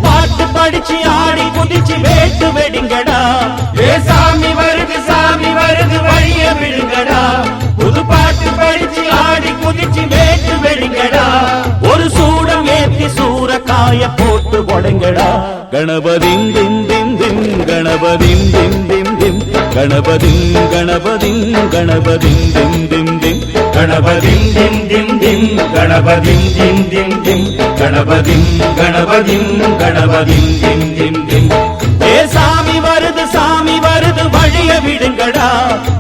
பாட்டு படிச்சு ஆடி குதிச்சு வேட்டு வெடிங்கடா. ஏ சாமி வருது வழிய விடுங்கடா. புது பாட்டு படிச்சு ஆடி குதிச்சு வேட்டு வெடிங்கடா. ஒரு சூடம் ஏத்தி சூரக்காய போட்டு உடைங்கடா. கணபதிம் திம் திம் திம் கணபதிம் திம் திம் திம் கணபதிம் கணபதிம் கணபதிம் திம் திம் திம் கணபதிம் திம் திம் திம் கணபதிம் திம் திம் திம் கணபதிம் கணபதிம் கணபதிம் திம் திம் திம். ஏ சாமி வருது வழிய விடுங்கடா.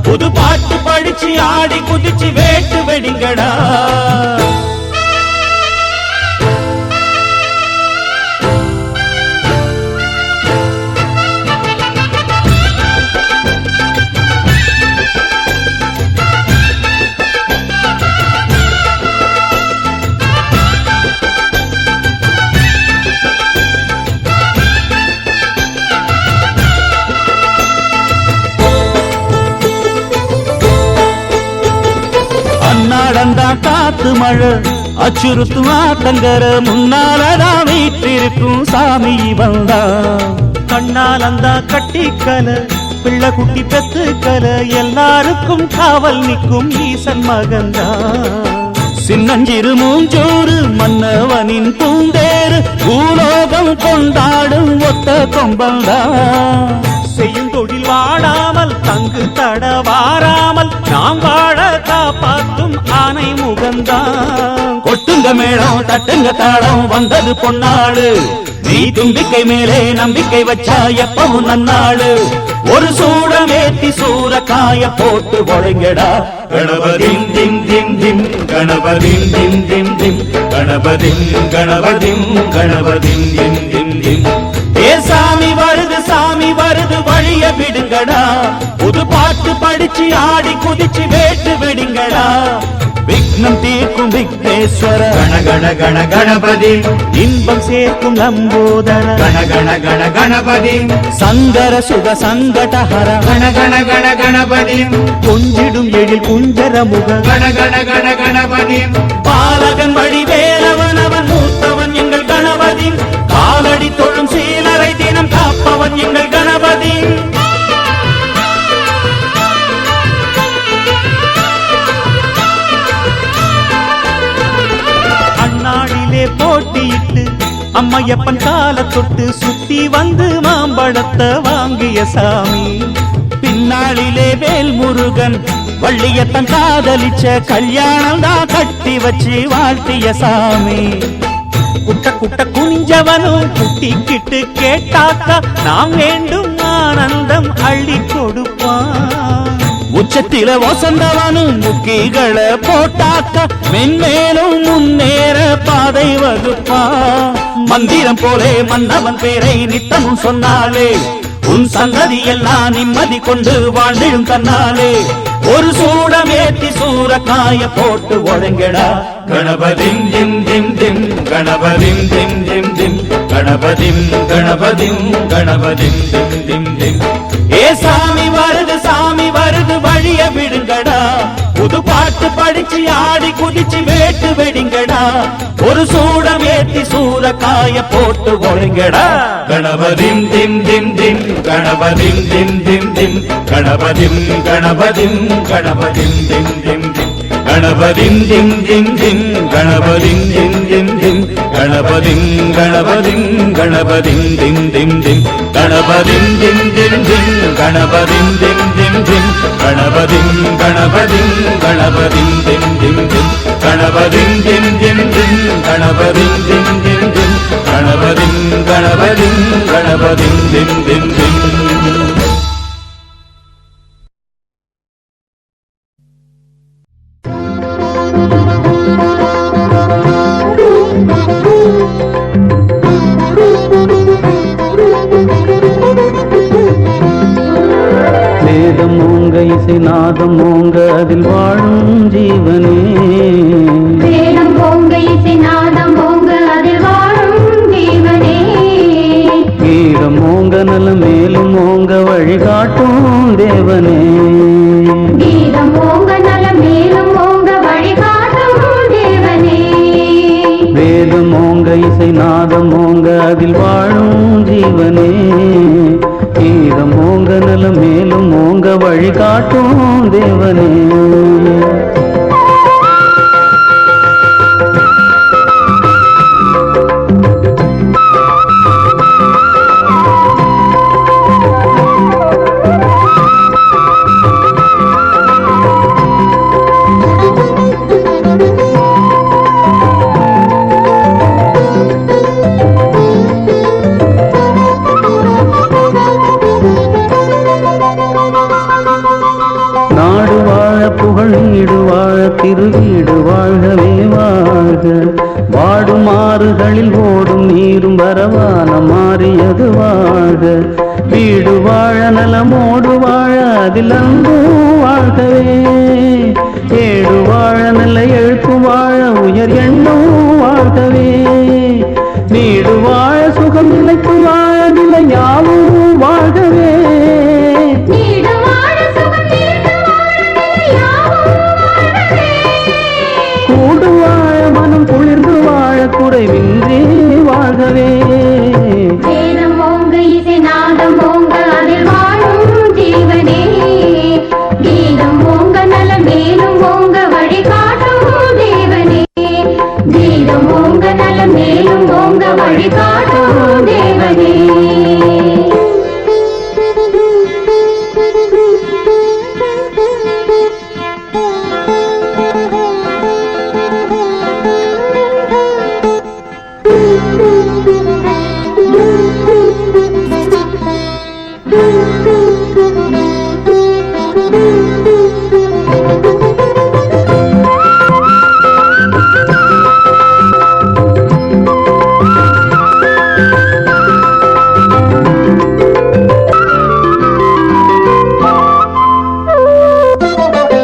புது பாட்டு படிச்சு ஆடி குதிச்சு வேட்டு வெடிங்கடா. காத்து மழை அச்சுறுத்தும் ஆத்தங்கர முன்னாலதான் வீட்டிருக்கும் சாமி வந்தா. கண்ணாலந்தா கட்டிக்கல பிள்ளை குட்டி பெத்துக்கல எல்லாருக்கும் காவல் நிற்கும் ஈசன் மகந்தா. சின்னஞ்சிறு மூஞ்சோறு மன்னவனின் பூந்தேறு பூலோகம் கொண்டாடும் ஒத்த கொம்பந்தா. செய்யும் தொழில் வாடாமல் தங்கு தட வாராமல் நாம் வாழ காப்பாற்றும் ஆனை முகந்தான். கொட்டுங்க மேளம் தட்டுங்க தாளம் வந்தது பொன்னாடு. நீ தும்பிக்கை மேலே நம்பிக்கை வச்சா எப்பவும் நன்னாடு. ஒரு சூடம் ஏத்தி சூரக்காய போட்டு உடைங்கடா. கணபதிம் திம் திம் திம் கணபதிம் திம் திம் திம் கணபதிம் கணபதிம் கணபதிம் திம் திம் திம். ஏ சாமி வருது வழிய விடுங்கடா. புது பாட்டு படிச்சு ஆடி குதிச்சு வேட்டு வெடிங்கடா. விக்னம் தீர்க்கும் விக்னேஸ்வர கண கண கண கணபதி. இன்பம் சேர்க்கும் லம்போதர கண கண கண கணபதி. சங்கர சுக சங்கடஹர கண கண கண கணபதி. கொஞ்சிடும் எழில் குஞ்சர முக கண கண கண கணபதி. பாலகன் வழி வேலவன் அவன் மூத்தவன் எங்கள் கணபதி. காலடி தொழும் சீலரை தினம் காப்பவன் எங்கள் கணபதி. அண்ணாடிலே போட்டியிட்டு அம்மையப்பன் கால தொட்டு சுத்தி வந்து மாம்பழத்தை வாங்கிய சாமி. பின்னாளிலே வேல் முருகன் வள்ளியத்தன் காதலிச்ச கல்யாணம் தான் கட்டி வச்சு வாழ்த்திய சாமி. குட்ட குட்ட குஞ்சவனும் குட்டிக்கிட்டு கேட்டாக்கா நாம் வேண்டும் ஆனந்தம் அள்ளி கொடுப்பான். உச்சத்தில வசந்தவனும் முக்கிகளை போட்டாக்கா மென்மேலும் முன்னேற பாதை வகுப்பான். மந்திரம் போலே மன்னவன் பேரை நித்தமும் சொன்னாலே உன் சந்ததி எல்லாம் நிம்மதி கொண்டு வாழ்ந்திடும் தன்னாலே. ஒரு சூடம் ஏத்தி சூரக்காய போட்டு ஒழுங்கடா. கணபதிம் திம் திம் திம் கணபதிம் திம் திம் திம் கணபதிம் கணபதிம் கணபதிம் திம் திம் திம். ஏ சாமி வருது வழிய விடுங்கடா. புது பாட்டு படிச்சு ஆடி குதிச்சு வேட்டு வெடிங்கடா. ஒரு சூடம் ஏத்தி சூரக்காய போட்டு ஒழுங்கடா. கணபதிம் திம் திம் திம் கணபதிம் திம் திம் திம் கணபதிம் கணபதிம் கணபதிம் திம் திம் திம் கணபதிம் திம் திம் திம் கணபதிம் திம் திம் திம் கணபதிம் கணபதிம் கணபதிம் திம் திம் திம் கணபதிம் திம் திம் திம் கணபதிம் திம் திம் திம் கணபதிம் கணபதிம் கணபதிம் திம் திம் திம் கணபதிம் திம் திம் திம் கணபதிம் திம் திம் திம் கணபதிம் கணபதிம் கணபதிம் திம் திம் திம். வேதம் ஓங்க இசை நாதம் ஓங்க அதில் வாழும் ஜீவனே. வேதம் ஓங்க இசை நாதம் ஓங்க அதில் வாழும் ஜீவனே. கீழம் ஓங்க நல மேலும் ஓங்க வழிகாட்டும் தேவனே. கீதம் ஓங்க நல மேலும் ஓங்க வழிகாட்டும் தேவனே. வேதம் ஓங்க இசை நாதம் ஓங்க அதில் வாழும் ஜீவனே கீதம் ஓங்க நலம் மேலும் ஓங்க வழிகாட்டும் தேவனே. நாடு வாழ புகழ் வீடு வாழ திருவீடு வாழ்கவே வாழ்க. வாடும் ஆறுகளில் ஓடும் நீரும் வரவான மாறியது வாழ்க. வீடு வாழ நலமோடு வாழ அதில் அன்பும் வாழ்கவே. ஏடு வாழ நல்ல எழுத்து வாழ உயர் எண்ணம் வாழ்கவே. நீடு வாழ சுகம் நிலைத்து வாழ நிலை யாவும் வாழ்கவே. கூடு வாழ மனம் குளிர்ந்து வாழ குறைவின்றி வாழ்கவே. வேதம் ஓங்க இசை நாதம் ஓங்க அதில் வாழும் ஜீவனே கீதம் ஓங்க நலம் மேலும் ஓங்க வழிகாட்டும் தேவனே. கீதம் ஓங்க நலம் மேலும் ஓங்க வழிகாட்டும் தேவனே.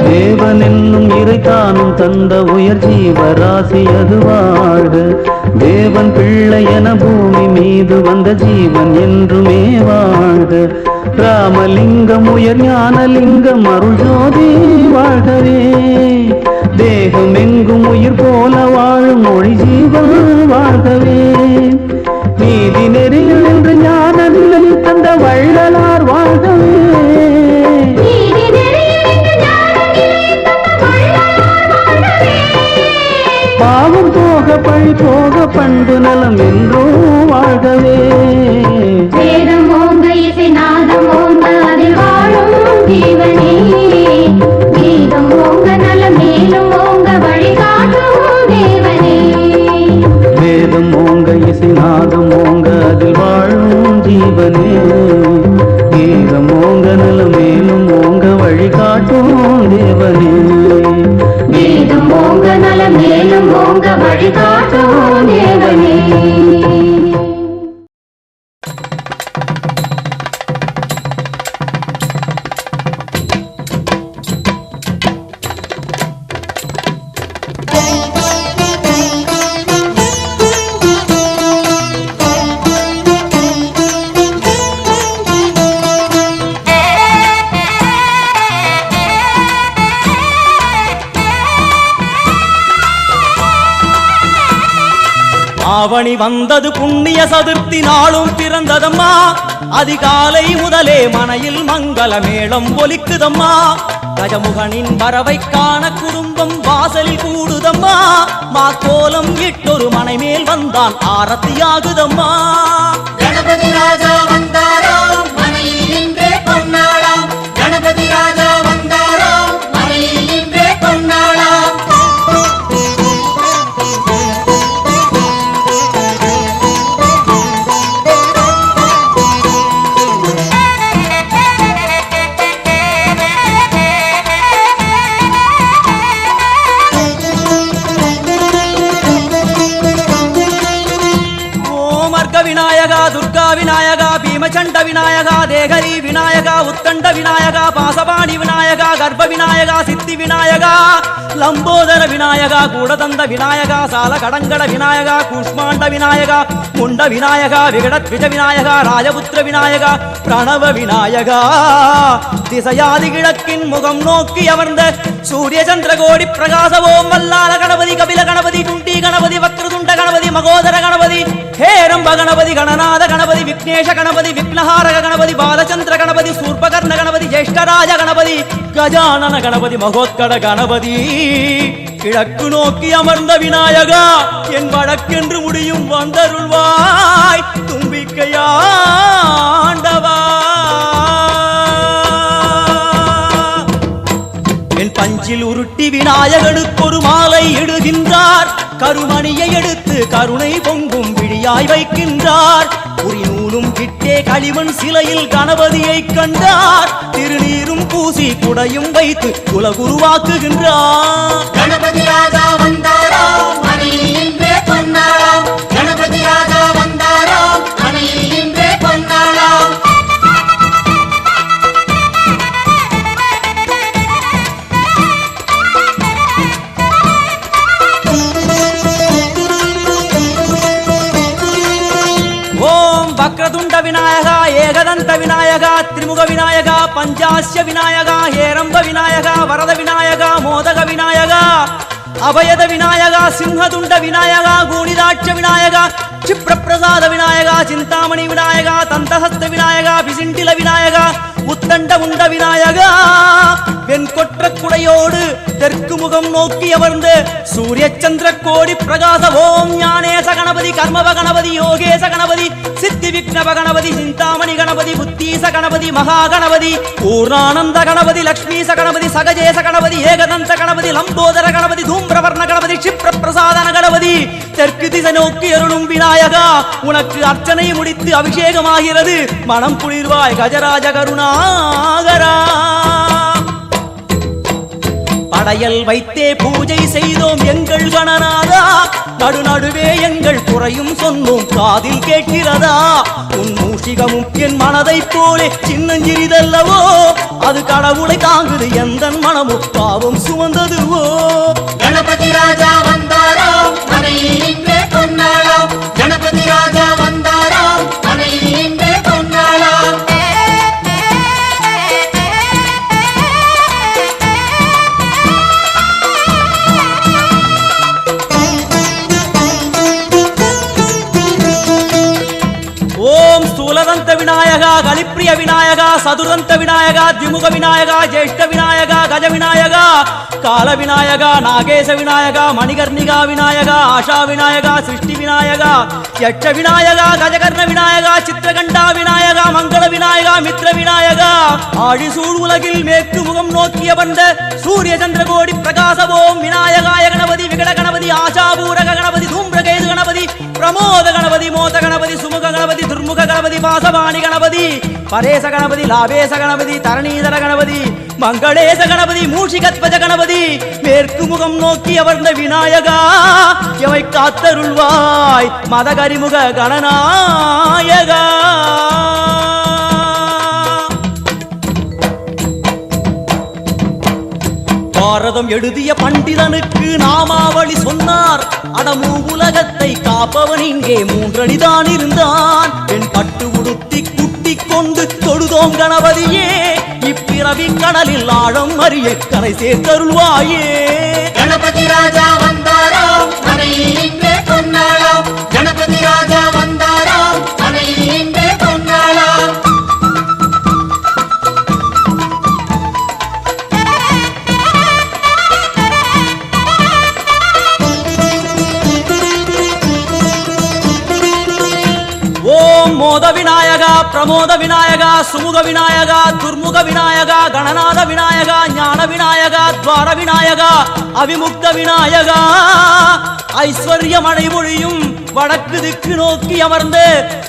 தேவன் என்னும் இறைத்தானும் தந்த உயர் ஜீவராசி அது வாழ்க. தேவன் பிள்ளை என பூமி மீது வந்த ஜீவன் என்றுமே வாழ்க. ராமலிங்கம் உயர் ஞானலிங்கம் அருள் ஜோதி வாழ்கவே. தேகம் எங்கும் உயிர் போல வாழும் மொழி ஜீவன் வாழ்கவே. நீதி நெறியில் என்று ஞான நிலை தந்த வள்ளலார் வாழ்கவே. பாவம் போக பழி போக பண்பு நலம் என்றும் வாழ்கவே. வேதம் ஓங்க இசை நாதம் ஓங்க அதில் வாழும் ஜீவனே கீதம் ஓங்க நலம் மேலும் ஓங்க வழிகாட்டும் தேவனே. வேதம் ஓங்க இசை நாதம் ஓங்க அதில் வாழும் ஜீவனே கீதம் ஓங்க நலம் மேலும் ஓங்க வழிகாட்டும் தேவனே. கீதம் ஓங்க நலம் மேலும் ஓங்க வழிகாட்டும் தேவனே. ஆவணி வந்தது புண்ணிய சதுர்த்தி நாளும் பிறந்ததம்மா. அதிகாலை முதலே மனையில் மங்கள மேளம் ஒலிக்குதம்மா. கஜமுகனின் வரவை காண குடும்பம் வாசலில் கூடுதம்மா. மாக்கோலம் இட்டொரு மனை மேல் வந்தான் ஆரத்தியாகுதம்மா. கணபதி ராஜா வந்தாராம் மனையில் நின்றே கொண்டாடாம். கணபதி ராஜா வந்தாராம் மனையில் நின்றே கொண்டாடாம். விநாயகா துர்கா விநாயகா பீமச்சண்ட விநாயகா தேகரி விநாயகா உத்தண்ட விநாயகா பாசபாணி விநாயகா கர்ப்ப விநாயகா சித்தி விநாயகா லம்போதர விநாயகா கூடதந்த விநாயகா சால கடங்கட விநாயகா கூஷ்மாண்ட விநாயகா முண்ட விநாயகா விகடத்விஜ விநாயகா ராஜபுத்திர விநாயகா பிரணவ விநாயகா. திசையாதி கிழக்கின் முகம் நோக்கி அமர்ந்த சூரிய சந்திர கோடி பிரகாச ஓம் வல்லால கணபதி கபில கணபதி குண்டி கணபதி வக்ரதுண்ட கணபதி மகோதர கணபதி ஹேரம்ப கணபதி கணநாத விக்னேஷ கணபதி, விக்னஹாரக கணபதி, பாலச்சந்திர கணபதி, சூர்பகர்ண கணபதி, ஜேஷ்டராஜ கணபதி, கஜானன கணபதி, மகோத்கட கணபதி. கிழக்கு நோக்கி அமர்ந்த விநாயகா, என் வழக்கென்று முடியும் வந்தருள்வாய் தும்பிக்கையாண்டவா. என் பஞ்சில் உருட்டி விநாயகனுக்கு ஒரு மாலை இடுகின்றார். கருமணியை எடுத்து கருணை பொங்கும் விழியாய் வைக்கின்றார். குறிநூலும் கிட்டே களிமண் சிலையில் கணபதியை கண்டார். திருநீரும் பூசி குடையும் வைத்து குலகுருவாக்குகின்றார். கணபதி ராஜா வந்தாரோ மணியில் இன்றே பொன்னாளாம். கணபதி ராஜா வந்தாரோ மணியில் இன்றே பொன்னாளாம். வக்ரதுண்ட விநாயகா, ஏகதந்த விநாயகா, திரிமுக விநாயகா, பஞ்சாஸ்ய விநாயகா, ஹேரம்ப விநாயகா, வரத விநாயகா, மோதக விநாயகா, அபயத விநாயகா, சிம்ஹதுண்ட விநாயகா, கூணிதாட்ச விநாயகா, க்ஷிப்ரபிரசாத விநாயகா, சிந்தாமணி விநாயகா, தந்தஹஸ்த விநாயகா, பிசிண்டில விநாயகா, உத்தண்ட உண்ட விநாயகா. வெண்கொற்ற குடையோடு தெற்கு முகம் நோக்கி அமர்ந்து சூரிய சந்திர கோடி பிரகாச ஓம் ஞானேச கணபதி, கர்மவ கணபதி, யோகேச கணபதி, சித்தி விக்னவ கணபதி, சிந்தாமணி கணபதி, புத்தீச கணபதி, மகா கணபதி, பூர்ணானந்த கணபதி, லக்ஷ்மீச கணபதி, சகஜேச கணபதி, ஏகதந்த கணபதி, லம்போதர கணபதி, தூம்பிரவர்ண கணபதி, க்ஷிப்ரபிரசாதன கணபதி. தெற்கு திசை நோக்கி அருளும் விநாயகா, உனக்கு அர்ச்சனை முடித்து அபிஷேகமாகிறது. மனம் குளிர்வாய் கஜராஜ கருணாகரா. படையல் வைத்தே பூஜை செய்தோம் எங்கள் கணநாதா. நடுநடுவே எங்கள் குறையும் சொன்னோம் காதில் கேட்கிறதா. உன் மூஷிகமும் என் மனதை போலே சின்னஞ்சிறிதல்லவோ. அது கடவுளை தாங்குது எந்த மனமும் பாவம் சுமந்ததுவோ. கணபதி ராஜா வந்தாரோ மணியில் இன்றே பொன்னாளாம். கணபதி ராஜா வந்தாரோ மணியில் இன்றே பொன்னாளாம். ஓம் ஸ்தூலதந்த விநாயகா, கலிப்பிரிய விநாயகா, சதுரந்த விநாயகா, திமுக விநாயகா, ஜேஷ்ட விநாயகா, கஜ விநாயகா, கால விநாயகா, நாகேச விநாயகா, மணிகர்ணிகா விநாயகா, ஆஷா விநாயகா, சிருஷ்டி விநாயகா, யட்ச விநாயகா, கஜகர்ண விநாயகா, சித்திரகண்டா விநாயகா, மங்கள விநாயகா, மித்ர விநாயகா. ஆழிசூழ் உலகில் மேற்கு முகம் நோக்கிய வந்த சூரிய சந்திர கோடி பிரகாச ஓம் விநாயகாய கணபதி, விகட கணபதி, ஆசாபூரக கணபதி, தூம்பிரகேது கணபதி, பிரமோத கணபதி, மோத கணபதி, சுமுக கணபதி, துர்முக கணபதி, வாசவாணி கணபதி, பரேச கணபதி, லாபேச கணபதி, தரணீதர கணபதி, மங்களேச கணபதி, மூஷிகத்வஜ கணபதி. மேற்கு முகம் நோக்கி அமர்ந்த விநாயகா, எவை காத்தருள்வாய் மதகரிமுக கணநாயகா. பாரதம் எழுதிய பண்டிதனுக்கு நாமாவளி சொன்னார். அடமூ உலகத்தை காப்பவன் இங்கே மூன்றடிதான் இருந்தான். என் பட்டு உடுத்தி குட்டி கொண்டு தொழுதோம் கணபதியே. இப்பிறவி கடலில் ஆழம் அறிய கரை சேர்த்தருள்வாயே. கணபதி ராஜா வந்தாரோ மணியில் இன்றே பொன்னாளாம். கணபதி ராஜா வந்தாரோ மணியில் இன்றே பொன்னாளாம். ஓம் மோத விநாயகா, பிரமோத விநாயகா, சுமுக விநாயகா, துர்முக விநாயகா, கணநாத விநாயகா, ஞான விநாயகா, துவார விநாயகா, அவிமுக்த விநாயகா. ஐஸ்வர்ய மழை பொழியும் வடக்கு திக்கு நோக்கி அமர்ந்து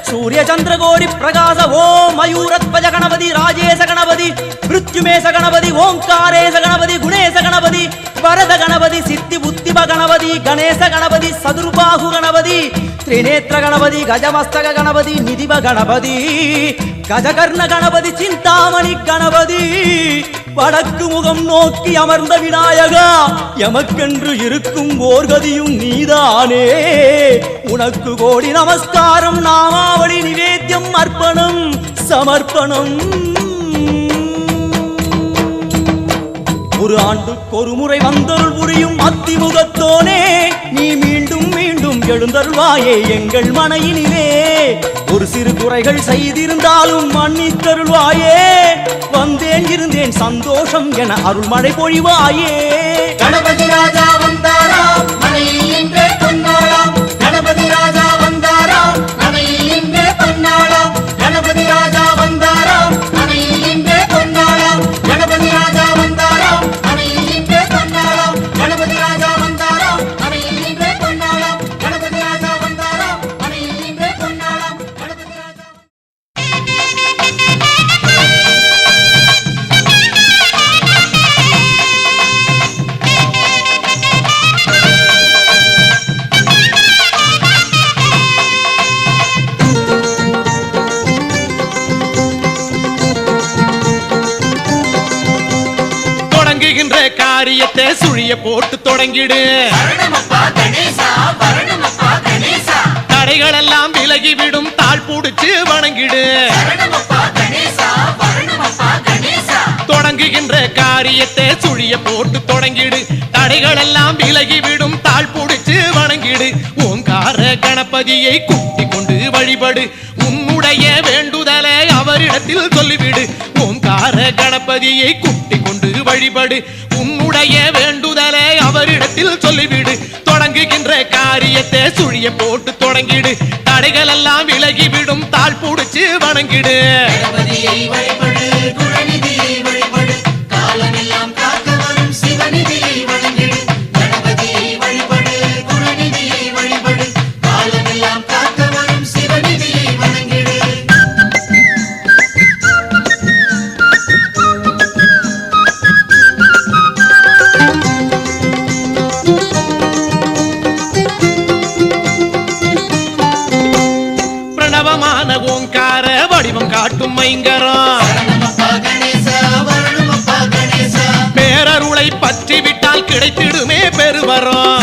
சூரிய சந்திரகோடி பிரகாச ஓம் மயூரத்வஜ கணபதி, ராஜேச கணபதி, மிருத்யுமேச கணபதி, ஓங்காரேச கணபதி, குணேச கணபதி, வரத கணபதி, சித்தி புத்திப கணபதி, கணேச கணபதி, சதுர்பாகு கணபதி, திரிநேத்திர கணபதி, கஜமஸ்தக கணபதி, நிதிவ கணபதி, கஜகர்ண கணபதி, சிந்தாமணி கணபதி. வடக்கு முகம் நோக்கி அமர்ந்த விநாயகா, எமக்கென்று இருக்கும் ஓர்கதியும் நீதானே. உனக்கு கோடி நமஸ்காரம், நாமாவளி நிவேத்தியம், அர்ப்பணம் சமர்ப்பணம். ஒரு ஆண்டுக்கு ஒரு முறை வந்தருள் புரியும் அத்திமுகத்தோனே, நீ மீண்டும் மீண்டும் எழுந்தருள்வாயே எங்கள் மனையினிலே ஒரு சிறு குறைகள் செய்திருந்தாலும் மன்னித்தருள்வாயே வந்தேன் இருந்தேன் சந்தோஷம் என அருள்மழை பொழிவாயே கணபதி ராஜா வந்தாராம் மனையில் இன்றே பொன்னாளாம் கணபதி ராஜா வந்தாராம் மனையில் இன்றே பொன்னாளாம் கணபதி ராஜா வந்தாராம் மனையில் இன்றே பொன்னாளாம் கணபதி ராஜா வந்தாராம் மனையில் இன்றே பொன்னாளாம் கணபதி ராஜா வந்தாராம் மனையில் இன்றே பொன்னாளாம் கணபதி ராஜா வந்தாராம் மனையில் இன்றே பொன்னாளாம் கணபதி ராஜா தொடங்குகின்ற காரியத்தை சுழிய போட்டு தொடங்கிடு தடைகள் எல்லாம் விலகிவிடும் தாழ் புடிச்சு வணங்கிடு தொடங்குகின்ற காரியத்தை சுழிய போட்டு தொடங்கிடு தடைகள் எல்லாம் விலகிவிடும் தாழ் புடிச்சு வணங்கிடு ஓங்கார கணபதியை கூட்டிக் கொண்டு வழிபடு உன்னுடைய வேண்டுதலை அவரிடத்தில் சொல்லிவிடு ஓங்கார கணபதியை கூட்டிக் கொண்டு வழிபடு உன்னுடைய வேண்டுதலை அவரிடத்தில் சொல்லிவிடு தொடங்குகின்ற காரியத்தை சுழிய போட்டு தொடங்கிடு தடைகள் எல்லாம் விலகிவிடும் தாழ் புடிச்சு வணங்கிடு வழிபடு குணநிதியை வழிபடு காலமெல்லாம் காக்க வரும் சிவநிதியை வணங்கிடு கணபதியை வழிபடு குணநிதியை வழிபடு காலமெல்லாம் காக்க வரும் சிவநிதியை வணங்கிடு பிரணவமான ஓங்கார வடிவம் காட்டும் மைங்கரம் பேரருளை பற்றி விட்டால் கிடைத்திடுமே பெருவரம்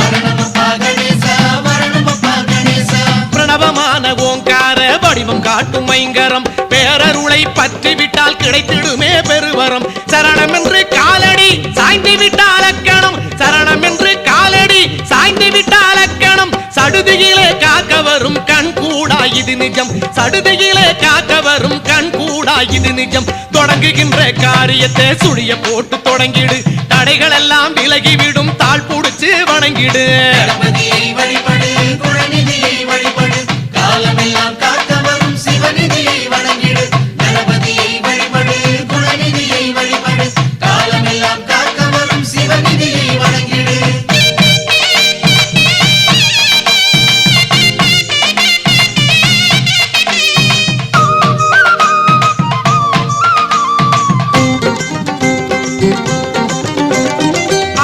பிரணவமான ஓங்கார வடிவம் காட்டும் மைங்கரம் பேரருளை பற்றி விட்டால் கிடைத்திடுமே பெருவரம் சரணம் என்று காலடி சாய்ந்து விட்டால் அக்கணம் சரணம் என்று காலடி சாய்ந்து விட்டால் அக்கணம் சடுதியிலே காக்க வரும் கண் கூடா இது நிஜம் சடுதியிலே காக்க வரும் கண் கூடா இது நிஜம் தொடங்குகின்ற காரியத்தை சுழிய போட்டு தொடங்கிடு தடைகள் எல்லாம் விலகிவிடும் தாழ் புடிச்சு வணங்கிடு கணபதியை வழிபடு குணநிதியை வழிபடு காலமெல்லாம் காக்க வரும் சிவநிதியை வணங்கிடு கணபதியை வழிபடு குணநிதியை வழிபடு காலமெல்லாம் காக்க வரும் சிவநிதியை வணங்கிடு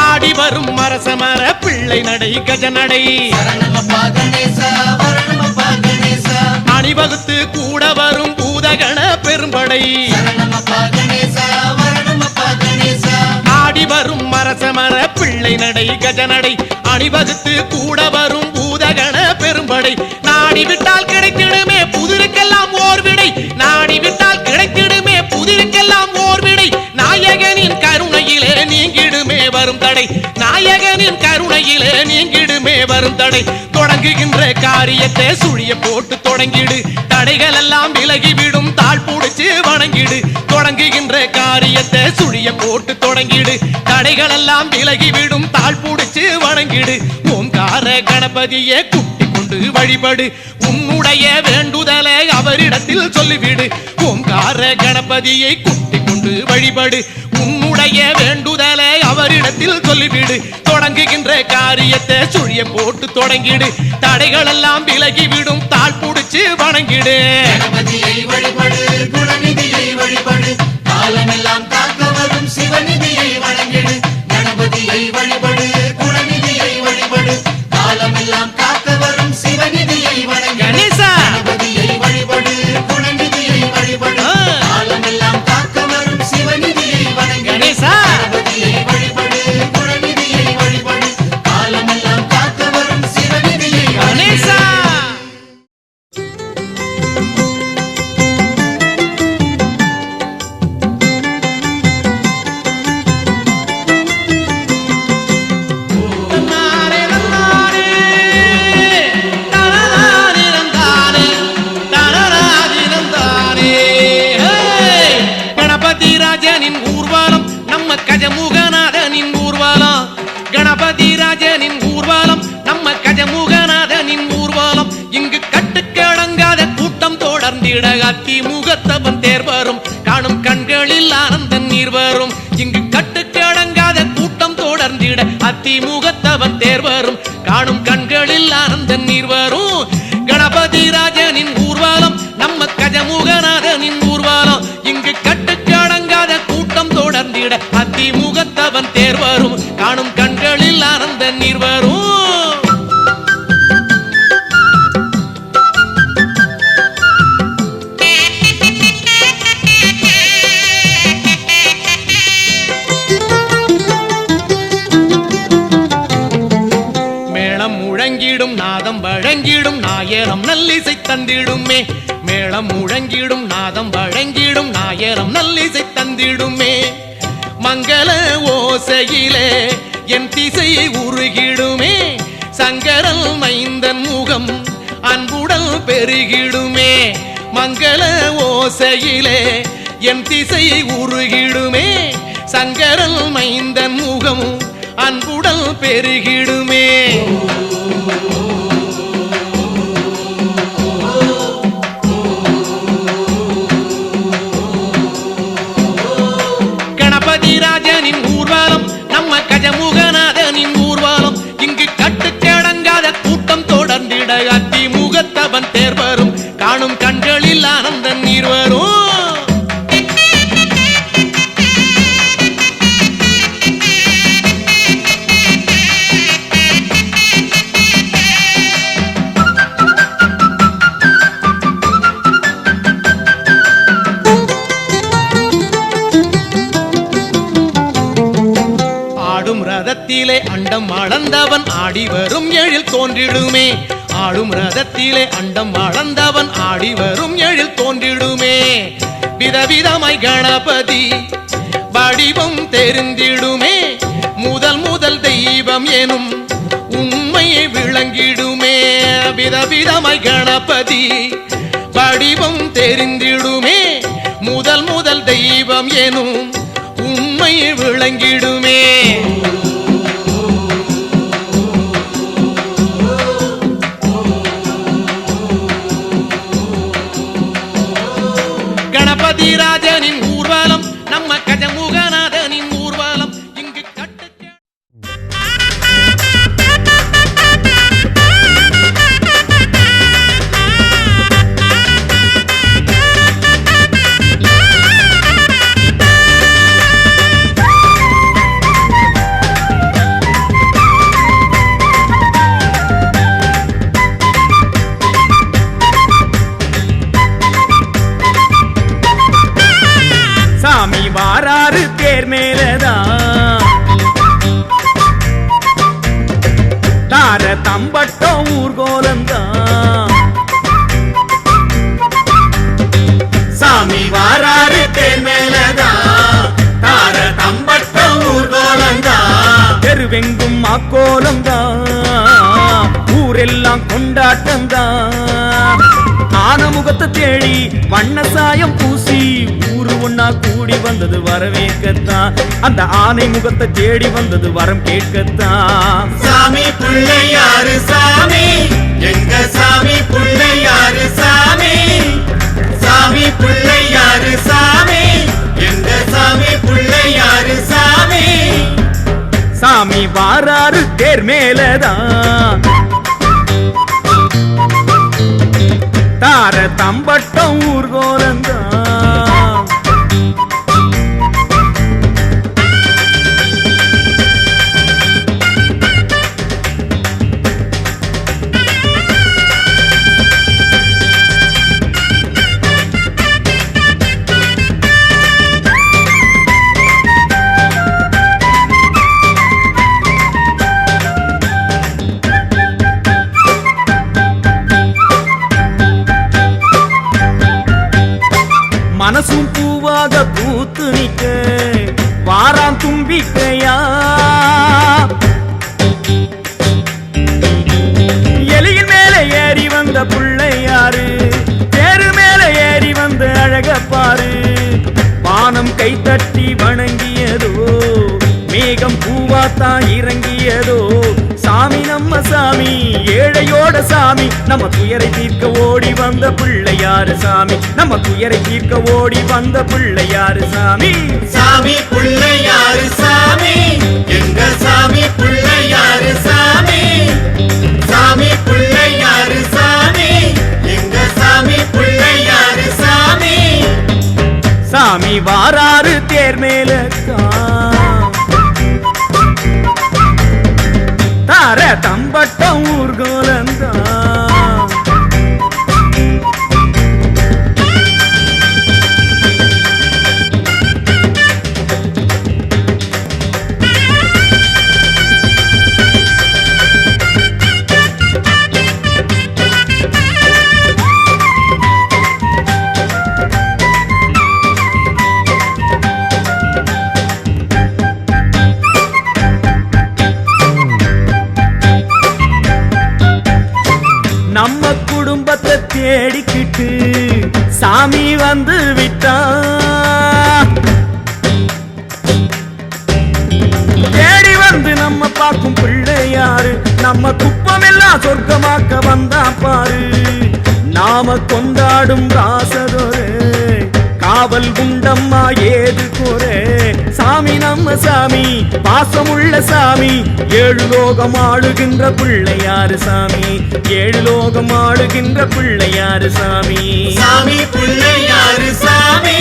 ஆடி வரும் மரசமர பிள்ளை நடை கஜநடை சரணமப்பா கணேசா வரணமப்பா கணேசா அணிவகுத்து கூட வரும் பூதகண பெரும்படை சரணமப்பா கணேசா வரணமப்பா கணேசா ஆடி வரும் மரசமர பிள்ளை நடை கஜநடை அணிவகுத்து கூட வரும் பூதகண பெரும்படை நாடி விட்டால் கிடைத்திடுமே புதிருக்கெல்லாம் ஓர் விடை நாடி விட்டால் கிடைத்திடுமே புதிருக்கெல்லாம் ஓர் விடை நாயகனின் கருணையிலே நீங்கிடுமே வரும் தடை நாயகனின் கருணையிலே நீங்கிடுமே வரும் தடை தொடங்குகின்ற காரியத்தை சுழிய போட்டு தொடங்கிடு தடைகள் எல்லாம் விலகிவிடும் தாழ் புடிச்சு வணங்கிடு தொடங்குகின்ற காரியத்தை சுழிய போட்டு தொடங்கிடு தடைகள் எல்லாம் விலகிவிடும் தாழ் புடிச்சு வணங்கிடு ஓங்கார கணபதியை கூட்டிக் கொண்டு வழிபடு உன்னுடைய வேண்டுதலை அவரிடத்தில் சொல்லிவிடு ஓங்கார கணபதியை கூட்டிக் கொண்டு வழிபடு உன்னுடைய வேண்டுதலை அவரிடத்தில் சொல்லிவிடு தொடங்குகின்ற காரியத்தை சுழிய போட்டு தொடங்கிடு தடைகள் எல்லாம் விலகிவிடும் தாழ் புடிச்சு வணங்கிடு கணபதியை வழிபடு குணநிதியை வழிபடு காலமெல்லாம் காக்க வரும் சிவநிதியை வணங்கிடு கணபதியை வழிபடு குணநிதியை வழிபடு காலமெல்லாம் காக்க வரும் சிவநிதியை வணங்கிடு கணேசா கணபதியை வழிபடு குணநிதியை வழிபடு காலமெல்லாம் காக்க வரும் சிவநிதியை வணங்கிடு கணேசா கணபதியை வழிபடு குணநிதியை வழிபடு காலமெல்லாம் காக்க வரும் சிவநிதியை கணேசா தொடர்ந்திட அத்தி முகத்தவன் தேர் வரும் காணும் கண்களில் ஆனந்த நீர் வரும் இங்கு கட்டுக்கு அடங்காத கூட்டம் தொடர்ந்திட அத்தி முகத்தவன் தேர் வரும் காணும் கண்களில் ஆனந்த நீர் வரும் கணபதி ராஜனின் ஊர்வலம் நம்ம கஜமுகநாதனின் ஊர்வலம் இங்கு கட்டுக்கு அடங்காத கூட்டம் தொடர்ந்திட அத்தி முகத்தவன் தேர் வரும் காணும் கண்களில் ஆனந்த நீர் வரும் நாதம் வழங்கிடும் நாயரம் நல்லிசை தந்திடுமே மேளம் முழங்கிடும் நாதம் வழங்கிடும் நாயரம் நல்லிசை தந்திடுமே மங்கள ஓசையிலே என் திசையை உருகிடுமே சங்கரல் மைந்தன் முகம் அன்புடல் பெருகிடுமே மங்கள ஓசையிலே என் திசையை உருகிடுமே சங்கரல் மைந்தன் முகம் அன்புடல் பெருகிடுமே கணபதி ராஜனின் ஊர்வலம் நம்ம கஜமுகநாதனின் ஊர்வலம் இங்கு கட்டுக்கடங்காத கூட்டம் தொடர்ந்திட அத்தி முகத்தவன் தேர் வரும் காணும் கண்களில் ஆனந்த நீர் வரும் ரதத்திலே அண்டம் அளந்தவன் ஆடி வரும் எழில் தோன்றிடுமே ஆடும் ரதத்திலே அண்டம் அளந்தவன் ஆடி வரும் எழில் தோன்றிடுமே விதவிதமாய் கணபதி வடிவம் தெரிந்திடுமே முதல் முதல் தெய்வம் எனும் உண்மையை விளங்கிடுமே விதவிதமாய் கணபதி வடிவம் தெரிந்திடுமே முதல் முதல் தெய்வம் எனும் உண்மை விளங்கிடுமே கணபதி ராஜனின் ஊர்வலம் நம்ம கஜமுகநாதனின் ஊர்வலம் இங்கு வாராறு தேர் மேலதான் தார தம்பட்டம் ஊர்கோலந்தான் சாமி வாராறு தேர் மேலதான் தார தம்பட்டம் ஊர்கோலந்தான் தெருவெங்கும் அக்கோலந்தான் ஊரெல்லாம் கொண்டாட்டம்தான் ஆனமுகத்தை தேடி வண்ண சாயம் பூசி ஊரு ஒன்னா கூடி வந்தது வரவேற்கத்தான் அந்த ஆனை முகத்தை தேடி வந்தது வரம் கேட்கத்தான் சாமி பிள்ளையாரு சாமி எங்க சாமி பிள்ளையாரு சாமி சாமி பிள்ளையாரு சாமி எங்க சாமி பிள்ளையாரு சாமி சாமி வாராறு தேர் மேலதான் தார தம்பட்டம் ஊர்கோலந்தான் மனசும் பூவாக பூத்து நிக்க வாராம் தும்பிக்கையா எலியின் மேலே ஏறி வந்த பிள்ளையாரு தேரு மேலே ஏறி வந்த அழக பாரு வானம் கை தட்டி வணங்கியதோ மேகம் பூவாத்தான் இறங்கியதோ சாமி நம்ம சாமி ஏழையோட சாமி நம்ம துயரை தீர்க்க ஓடி வந்த பிள்ளையாரு சாமி நம்ம துயரை தீர்க்க ஓடி வந்த பிள்ளையாரு சாமி சாமி பிள்ளையாரு சாமி எங்க சாமி பிள்ளையாரு சாமி சாமி பிள்ளையாரு சாமி எங்க சாமி பிள்ளையாரு சாமி சாமி வாராரு தேர் மேல தார தம்பட்டம் ஊர்கோலந்தா நம்ம குடும்பத்தை தேடிக்கிட்டு சாமி வந்து விட்டா தேடி வந்து நம்ம பார்க்கும் பிள்ளையாரு நம்ம குப்பமெல்லாம் சொர்க்கமாக்க வந்தா பாரு நாம கொண்டாடும் ராசதொரு காவல் குண்டம்மா ஏது குறை சாமி நம்ம சாமி பாசமுள்ள சாமி ஏழு லோகம் ஆளுகின்ற பிள்ளையாரு சாமி ஏழு லோகம் ஆளுகின்ற பிள்ளையாரு சாமி சாமி பிள்ளையாரு சாமி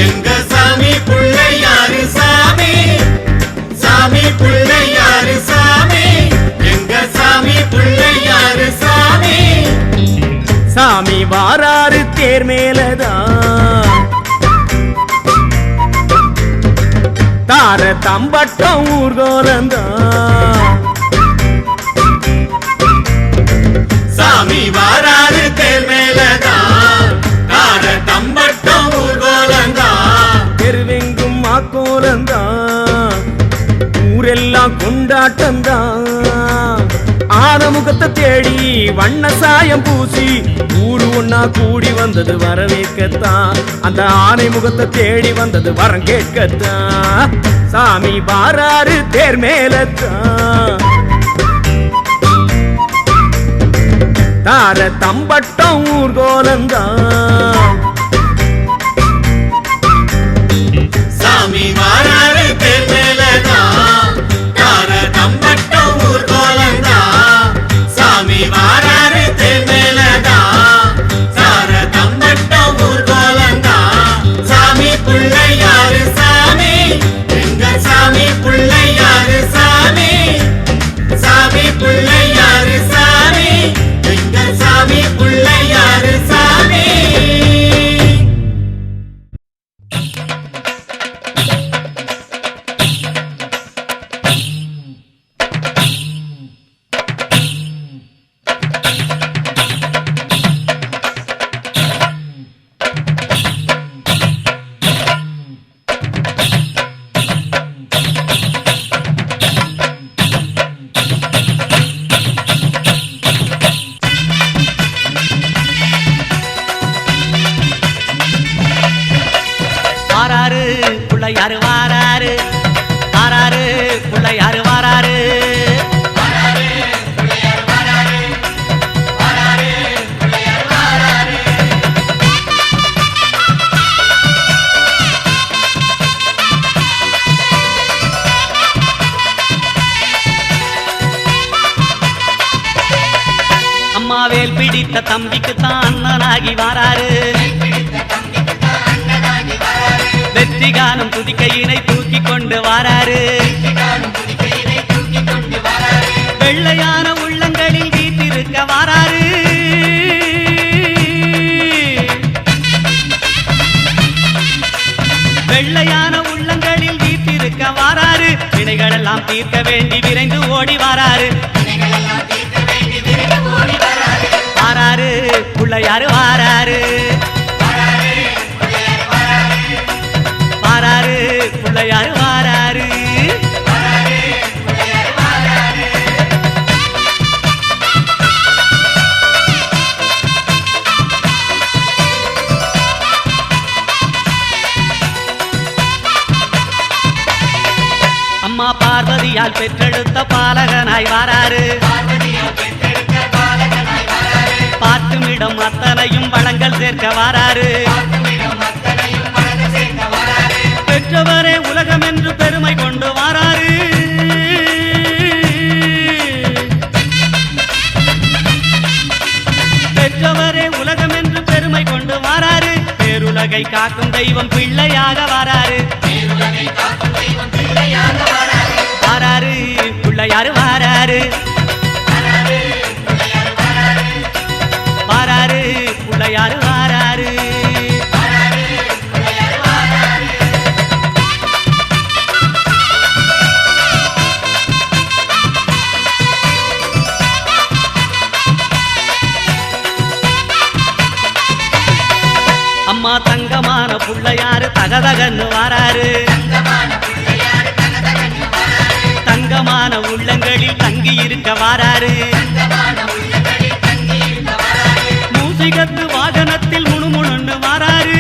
எங்க சாமி பிள்ளையாரு சாமி சாமி பிள்ளையாரு சாமி எங்க சாமி பிள்ளையாரு சாமி சாமி வாராரு தேர் மேலதான் தார தம்பட்டம் ஊர்கோலந்தா சாமி வாராரு தேர் மேலதான் தார தம்பட்டம் ஊர்கோலந்தா தெருவெங்கும் மாக்கோலந்தா ஊரெல்லாம் கொண்டாட்டம்தான் ஆனமுகத்தை தேடி வண்ண சாயம் பூசி ஊரு ஒன்னா கூடி வந்தது வரவேற்கத்தான் அந்த ஆனை முகத்தை தேடி வந்தது வரம் கேட்கத்தான் சாமி வாராரு தேர் மேலத்தான் தார தம்பட்டம் ஊர்கோலந்தான் சாமி வாராரு தேர் மேலதான் தார தம்பட்டம் ஊர்கோலந்தா சாமி வாராரு தேர் மேலதான் தார தம்பட்டம் ஊர்கோலந்தா சாமி பிள்ளையாரு சாமி எங்க சாமி பிள்ளையாரு சாமி சாமி பிள்ளையாரு சாமி எங்க சாமி பிள்ளையாரு சாமி வாராரு பிள்ளையாரு வாராரு வாராரு பிள்ளையாரு வாராரு அம்மாவேல் பிடித்த தம்பிக்கு தான் அண்ணனாகி வாராரு வெற்றி காணும் துதிக்கையினை தூக்கி கொண்டு வாராரு வெள்ளையான உள்ளங்களில் வீட்டிருக்க வாராரு வெள்ளையான உள்ளங்களில் வீட்டிருக்க வாராரு வினைகளெல்லாம் தீர்க்க வேண்டி விரைந்து ஓடி வாராரு வாராரு பிள்ளையாரு வாராரு வாராரு பிள்ளையாரு வாராரு அம்மா பார்வதியால் பெற்றெடுத்த பாலகனாய் வாராரு பார்க்குமிடம் அத்தனையும் வளங்கள் சேர்க்க வாராரு. பெற்றவரே உலகம் என்று பெருமை கொண்டு வாராரு. பெற்றவரே உலகம் என்று பெருமை கொண்டு வாராரு. பேருலகை காக்கும் தெய்வம் பிள்ளையாக வாராரு. வாராரு பிள்ளையாரு வாராரு. வாராரு பிள்ளையாரு வாராரு. அம்மா தங்கமான புள்ளையாரு தகதகன்னு வாராரு. தங்கமான உள்ளங்களில் தங்கி இருக்க வாராரு. மூசிகத்து வாகனத்தில் முணுமுணுன்னு வாராரு.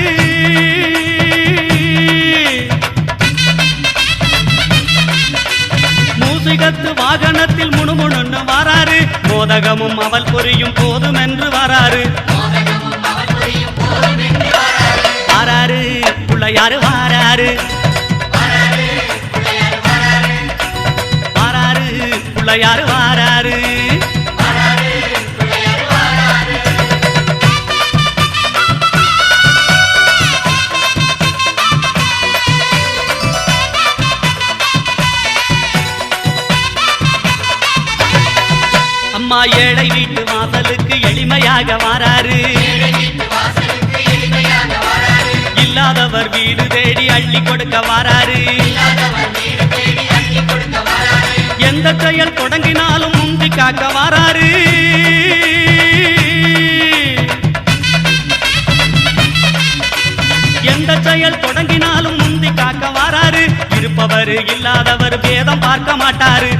மூசிகத்து வாகனத்தில் முணுமுணுன்னு வாராரு. மோதகமும் அவள் புரியும் போதும் என்று வாராரு. வாராரு புள்ளையாரு வாராரு. வாராரு புள்ளையாரு வாராரு. அம்மா ஏழை வீட்டு வாசலுக்கு எளிமையாக வாராரு. இல்லாதவர் வீடு தேடி அள்ளி கொடுக்க வாராரு. எந்த செயல் தொடங்கினாலும் முந்தி காக்க வாராரு. எந்த செயல் தொடங்கினாலும் முந்தி காக்க வாராரு. இருப்பவர் இல்லாதவர் பேதம் பார்க்க மாட்டாரு.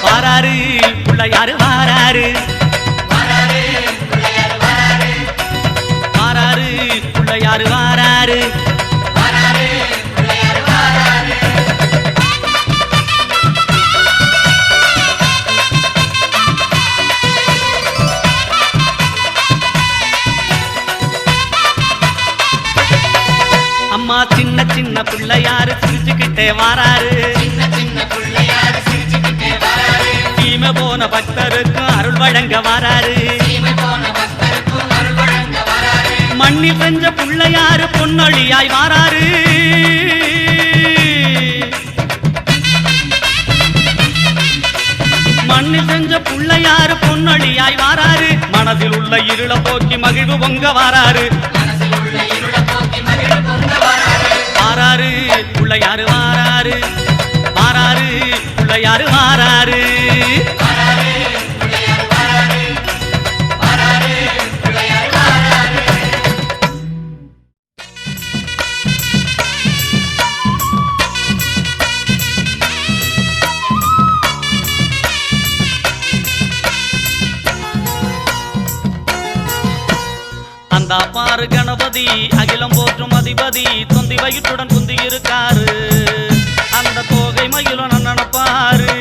வாராரு புள்ளையாரு வாராரு. வாராரு புள்ளையாரு வாராரு. அம்மா சின்ன சின்ன பிள்ளையாரு சிரிச்சுக்கிட்டே வாராரு. சீமை போன பக்தருக்கும் அருள் வழங்க வாராரு. மண்ணில் செஞ்ச பிள்ளையாரு பொன்னொழியாய் வாராரு. மண்ணில் செஞ்ச பிள்ளையாரு பொன்னொழியாய் வாராரு. மனதில் உள்ள இருள போக்கி மகிழ்வு பொங்க வாராரு. வாராரு பிள்ளையாரு வாராரு. வாராரு பிள்ளையாரு வாராரு. அந்த பாரு கணபதி அகிலம் போற்றும் அதிபதி தொந்தி வயிற்றுடன் குந்தி இருக்காரு. அந்த தோகை மயிலும் நினப்பாரு.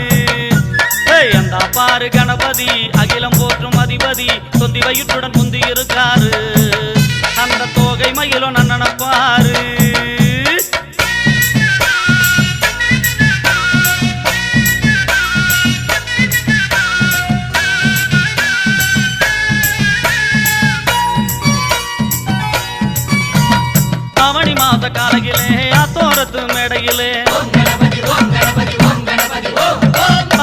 அந்த பாரு கணபதி அகிலம் போற்றும் அதிபதி தொந்தி வயிற்றுடன் குந்தி இருக்காரு. அந்த தோகை மயிலும் நினப்பாரு. அவனி மாத காலையிலே அத்தோரத்து மேடையிலே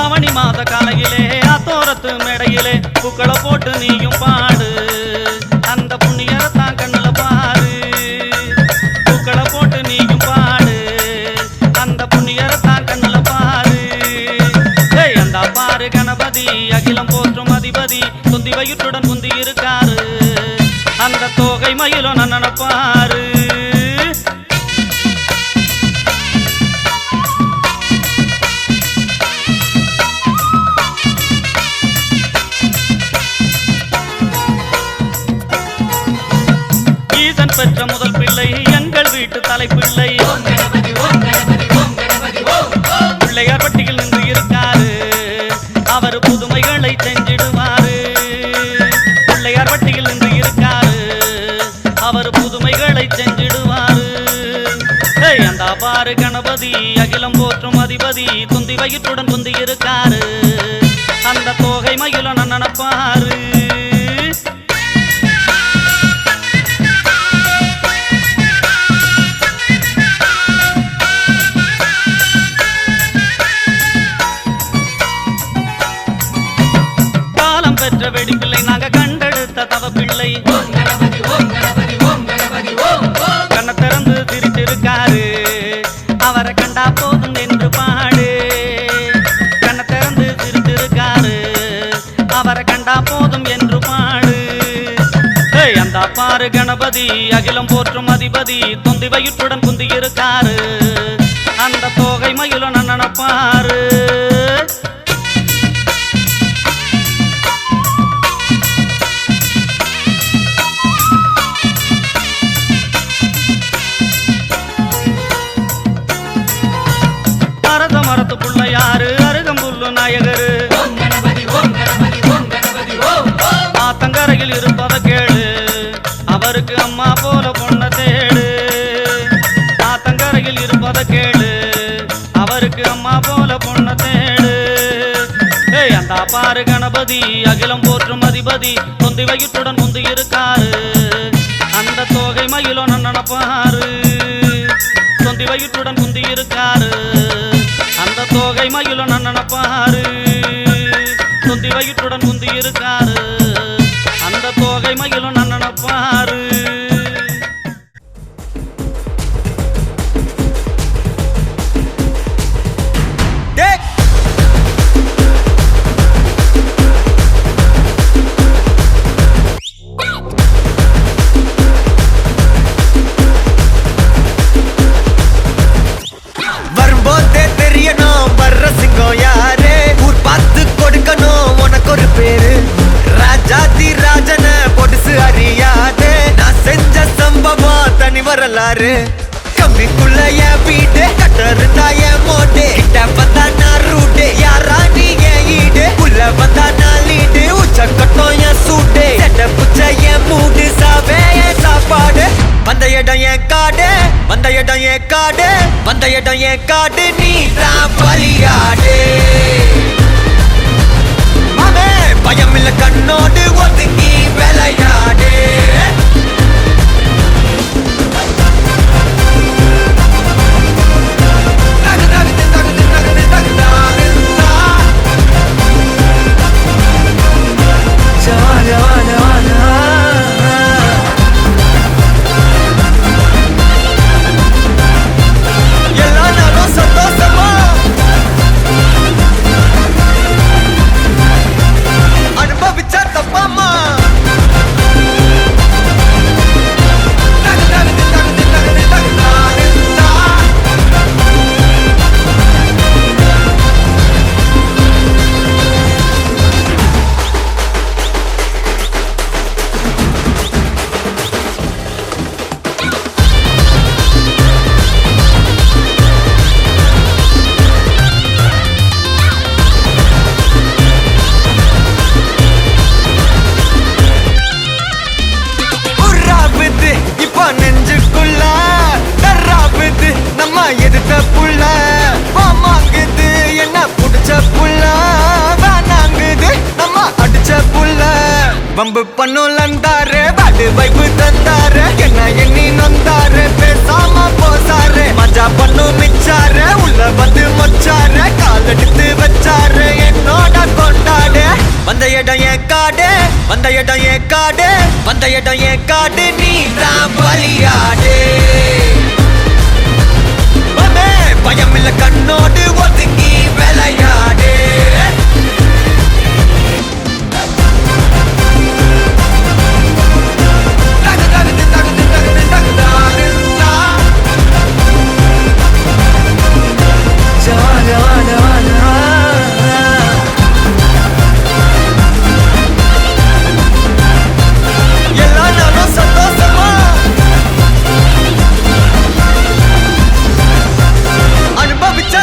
அவனி மாத காலையிலே அத்தோரத்து மேடையிலே பூக்களை போட்டு நீயும் பாடு. அந்த புண்ணியரை தான் கண்ணுல பாரு. பூக்களை போட்டு நீயும் பாடு. அந்த புண்ணியரை தான் கண்ணுல பாரு. அந்த பாரு கணபதி அகிலம் போற்றும் அதிபதி தொந்தி வயிற்றுடன் குந்தி இருக்காரு. அந்த தோகை மயிலும் நினப்பாரு. ஈசன் பெற்ற முதல் பிள்ளை எங்கள் வீட்டு தலைப்பிள்ளை. பிள்ளையார் பட்டியில் நின்று இருக்காரு. அவர் புதுமைகளை செஞ்சிடுவாரு. கணபதி அகிலம் போற்றும் அதிபதி துந்தி வயிற்றுடன் துந்தி இருக்காரு அந்த தோகை மயில நினப்பாரு காலம் பெற்ற வெடிப்பிள்ளை நாங்க கண்டெடுத்த தவ பிள்ளை கண்ணை திறந்து சிரிச்சிருக்காரு அவரை கண்டா போதும் என்று பாடு கண்ணை திறந்து சிரிச்சிருக்காரு அவரை கண்டா போதும் என்று பாடு அந்த பாரு கணபதி அகிலம் போற்றும் அதிபதி தொந்தி வயிற்றுடன் குந்தி இருக்காரு அந்த தோகை மயில நினப்பாரு மரத்துக்குள்ள யாரு அருகம்புல்லு நாயகரு ஆத்தங்கரையில் இருப்பத கேளு அவருக்கு அம்மா போல பொண்ண தேடு ஆத்தங்கரையில் இருப்பத கேளு அவருக்கு அம்மா போல பொண்ண தேடு அந்த பாரு கணபதி அகிலம் போற்றும் அதிபதி தொந்தி வயிற்றுடன் முந்தி இருக்காரு அந்த தோகை மயிலோ நினப்பாரு தொந்தி வயிற்றுடன் முந்தி இருக்காரு அந்த தோகை மயில நினப்பாரு தொந்தி வயிற்றுடன் முந்தி இருக்காரு அந்த தோகை மயில நினப்பாரு கம்பிக்குள்ள என் வீடு கட்டருந்தா என் மோட்டு கிட்ட வந்தா நான் ரூட்டு யாரா நீ என் ஈடு உள்ள வந்தா நான் லீடு உச்ச கட்டம் என் சூட்டு செட்ட புச்ச என் மூடு சாவே என் சாப்பாடு வந்த இடம் என் காடு வந்த இடம் என் காடு வந்த இடம் என் காடு நீ தான் பலியாடு மாமே பயமில்ல கண்ணோடு ஒதுங்கி விளையாடு வம்பு பண்ணுலந்தாரு பாடு வைப்பு தந்தாரு என்ன எண்ணி நொந்தாரு பேசாம போசாரு மஜா பண்ணு மிச்சாரு உள்ள வந்து மொச்சாரு கால் எடுத்து வச்சாரு என்னோட கொண்டாடு வந்த இடம் என் காடு வந்த இடம் என் காடு வந்த இடம் என் காடு நீ தான் பலியாடு பயமில்ல கண்ணோடு ஒதுங்கி விளையாடு அனுபவிச்ச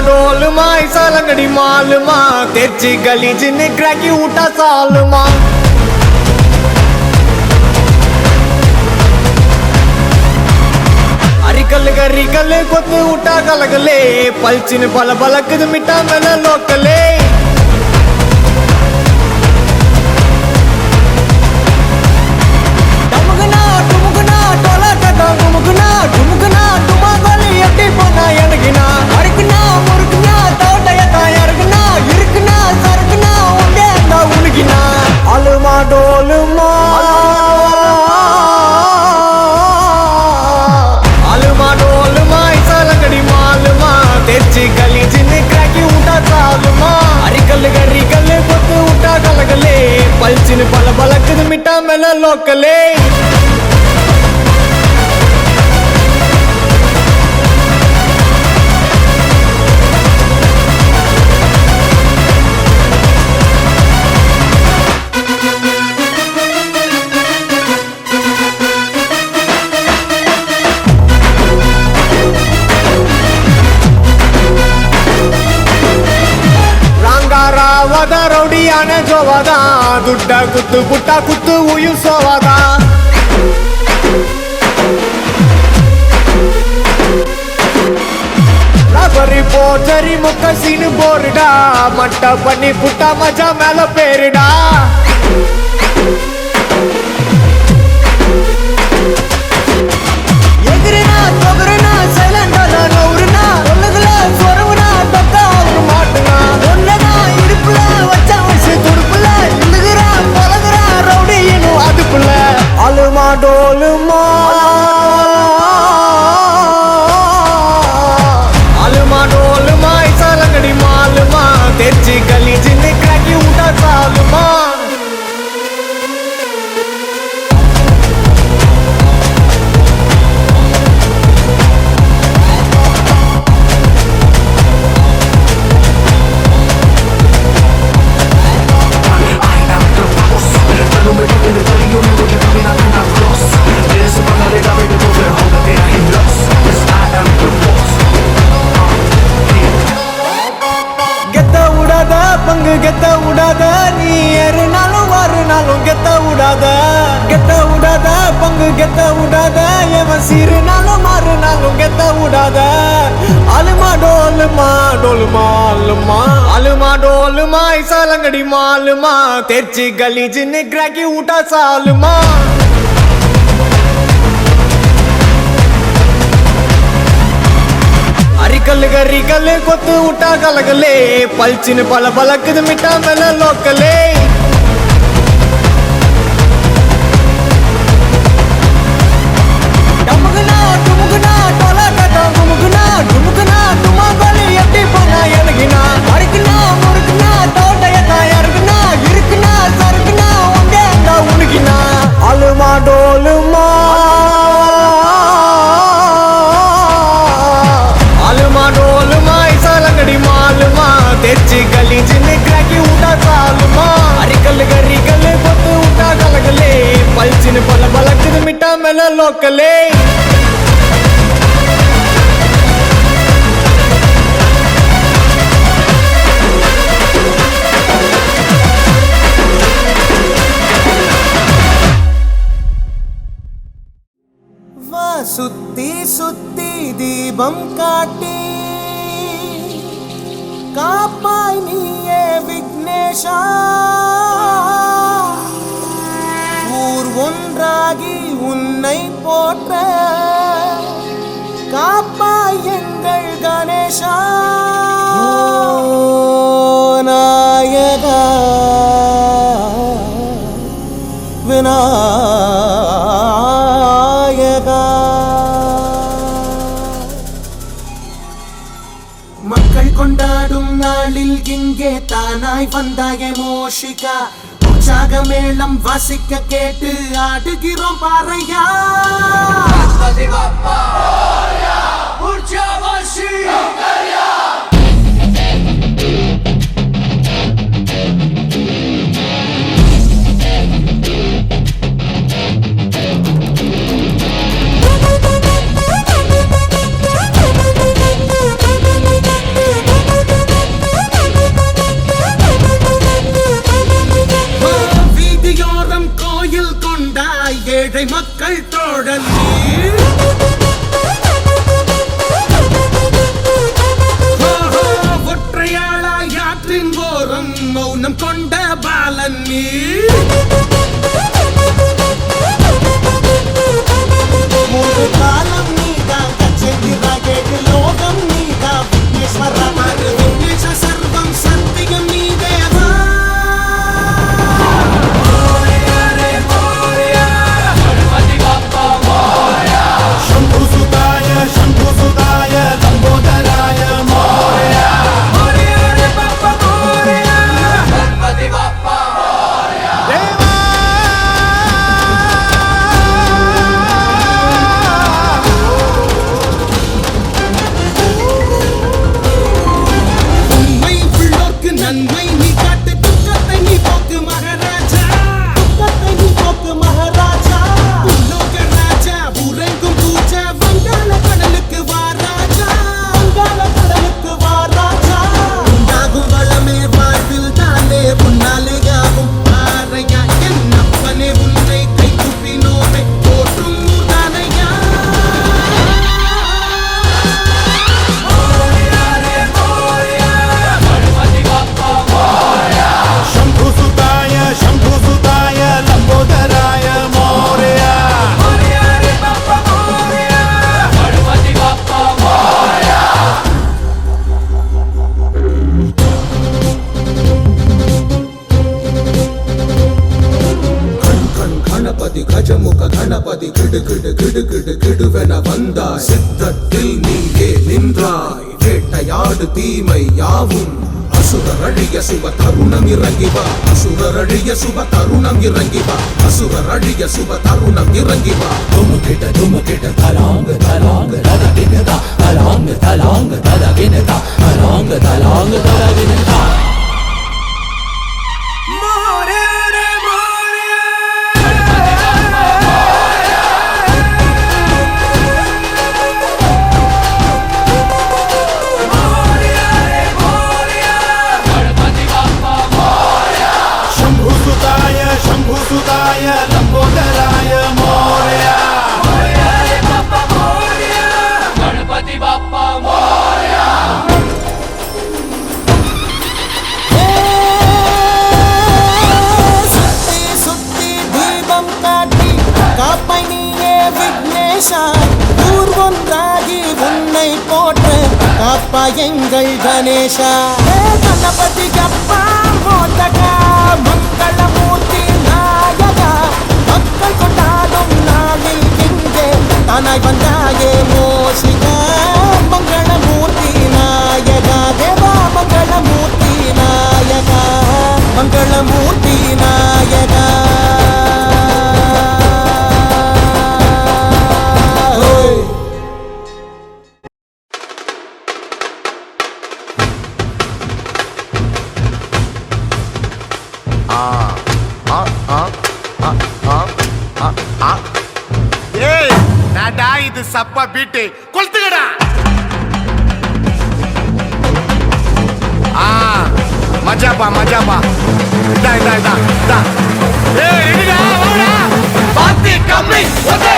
डोलमा सालंगड़ी मालमा तेजी गली जिन्हें क्रैकी उठा सालमा अरिकल गरिकल कोत उठा कलगले पलचिन पल बलक मिटा मेल लोकले डमुगना डुमुगना टोला टटा डुमुगना डुमुगना डुमा गोली एट्टी पोना एनगिना अरकना मुरकना तोटयता यरगना इरकना सरकना उंडे अंदा उलगिना अलमा डोलमा तेजी गली जिन्हें क्रैकी उठा सालमा अरिकल गरिकल कोत उठा कलगले पलचिन पल बलक मिटा मेल लोकले ರಾವದ ರೌಡಿಯಾನೆ ಜೋವದ ದುಡ್ಡ ಕುತ್ತು ಪುಟ್ಟ ಕುತ್ತು ಉಯಿಸೋವದ ರಬರಿ ಪೋಚರಿ ಮುಖ ಸೀನು ಬೋರ್ಡ ಮಟ್ಟ ಬನ್ನಿ ಪುಟ್ಟ ಮಜಾ ಮೇಲ ಪೇರಿಡ ಎದುರಿನ ತೊಗರಿನ ಸೈಲೆಂಟ್ ಅದ ನೌರಿನ ಒಳಗಲ ಸ್ವರವನ ತಕ್ಕ ಅವ್ರು ಮಾಟನ ಒನ್ನದ ಇಡುಪುಲ ವಚ್ಚ ವಯಸ್ಸು ತುಡುಪುಲ ಇಳುಗಿರ ಪೊಲಗರ ರೌಡಿ ಏನು ಅದುಪುಲ ಅಲುಮ ಡೋಲುಮ ಅಲುಮ ಡೋಲುಮ ಇಸಲಂಗಡಿ ಮಾಲುಮ ತೆಚ್ಚಿ ಗಲಿ ಜಿನ್ನೆ ಕ್ರಾಕಿ ಊಟ ಸಾಲುಮ கெத்த விடாத நீ ஏறுனாலும் வாருனாலும் கெத்த விடாத பங்கு கெத்த விடாத எவன் சீருனாலும் மாறுனாலும் கெத்த விடாத அலுமா டோலுமா டோலுமா அலுமா அலுமா டோலுமா இசாலங்கடி மாலுமா தெர்ச்சி கலி ஜின்னு கிராக்கி ஊட்டா சாலுமா अरिकल गरिकल कोत उठा कलगले पलचिन पल बलक मिटा मेल लोकले डमुगना डुमुगना टोला टटा डुमुगना डुमुगना डुमा गोली एट्टी पोना एनगिना अरकना मुरकना तोटयता यरगना इरकना सरकना उंडे अंदा उलगिना अलमा डोलमा तेजी गली जिन्हें क्रैकी उठा सालमा अरिकल गरिकल कोत उठा कलगले पलचिन पल बलक मिटा मेल लोकले वा सुत्ती सुत्ती दीपम काटी காப்பாய் நீயே விக்னேஷா ஊர் ஒன்றாகி உன்னை போற்ற காப்பாய் எங்கள் கணேஷா நாயகா விநாயகா மக்கள் கொண்டாடும் நாளில் இங்கே தானாய் வந்தாயே மோஷிகா உற்சாக மேளம் வாசிக்க கேட்டு ஆடுகிறோம் பாறையா கொண்ட பாலன் நீ மூன்று காலம் நீதான் கச்சேந்திரா கேட்டு லோகம் நீதான் விக்னேஸ்வரா விக்னேஷ சர்வம் சத்தியம் நீ தேவா शंभु सुताय लंबोदराय मोरया உண்மை உள்ளோர்க்கு நன்மை நீ காட்டு துக்கத்தை நீ போக்கு மகாராஜா துக்கத்தை நீ போக்கு மகாராஜா உலோக ராஜா உறங்கும் பூஜா வங்காள கடலுக்கு வா ராஜா வங்காள கடலுக்கு வா ராஜா உண்டாகும் வளமே வாழ்வில் தானே உன்னாலே யாவும் ஆரையா என் அப்பனே உன்னை கை குப்பினோமே போற்றும் தானையா शंभु सुताय लंबोदराय मोरया கணபதி கஜமுக கணபதி கிடு கிடு கிடு கிடு கிடுவென வந்தாய் சித்தத்தில் நீயே நின்றாய் வேட்டையாடு தீமை யாவும் அசுரழிய சுப தருணம் இறங்கி வா அசுரழிய சுப தருணம் இறங்கி வா அசுரழிய சுப தருணம் இறங்கி வா துமுகிட்ட தலாங்க தலாங்க தலகினதா தலாங்க தலாங்க தலகினதா தலாங்க தலாங்க தலகினதா शंभु सुताय लंबोदराय मोरया சுத்தி சுத்தி தீபம் காட்டி காப்பை நீயே விக்னேஷா ஊர் ஒன்றாகி உன்னை போற்ற காப்பா எங்கள் கணேஷா கணபதி கப்பா மோதகா மங்களமூர்த்தி நாயகா மக்கள் கொண்டாடும் நாளில் இங்கே தானாய் வந்தாயே மோசிகா மங்களமூர்த்தி நாயகா தேவா மங்களமூர்த்தி நாயகா மங்களமூர்த்தி நாயகா ஏய் நாடா இது சப்பா பீட்டு கொளுத்துக்கடா மஜாபா இதா ஏய் ரெடிடா வாடா பாத்தி கம்மி ஓகே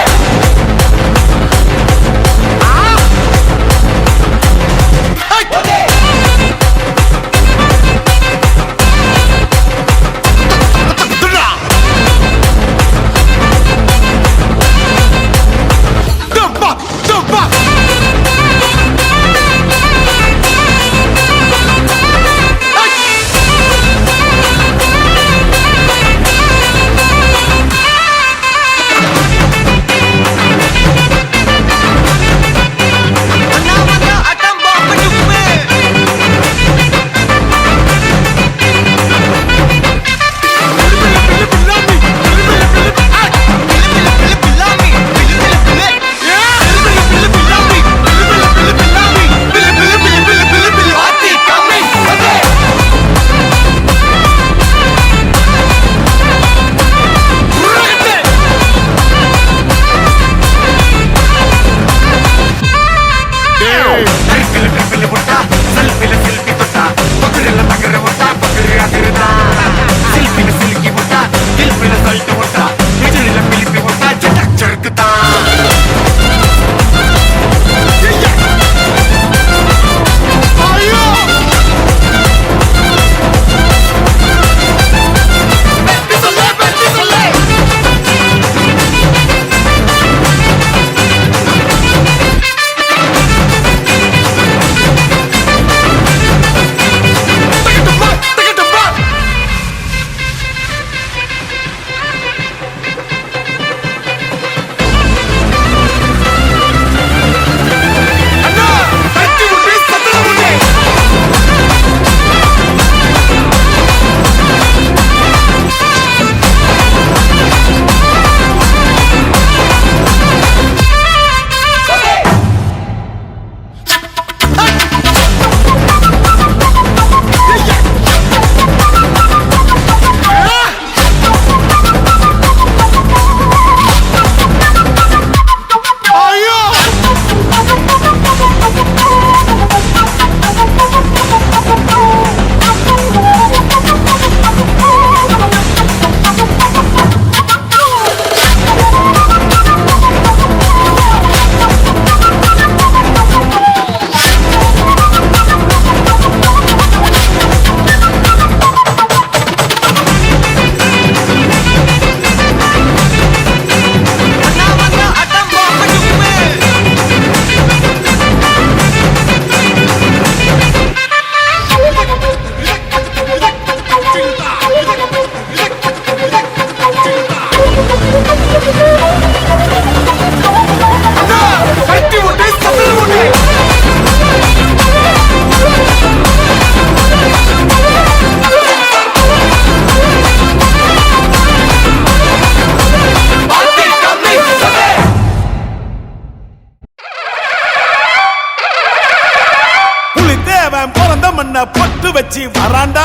வச்சு வராண்டா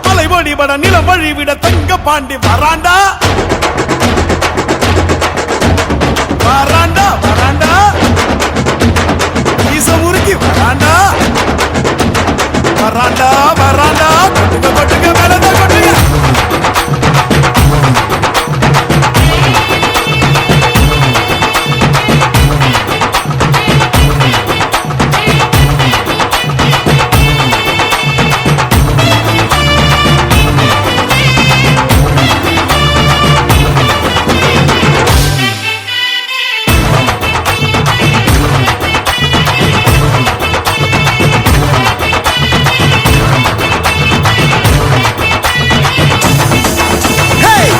மலை வழிபட நிலம் வழிவிட தங்க பாண்டி வராண்டா வராண்டா வராண்டா ஈச முறுக்கி வராண்டா வராண்டா வராண்டா கொட்டுங்க கொட்டுங்க மேலதான் கொட்டுங்க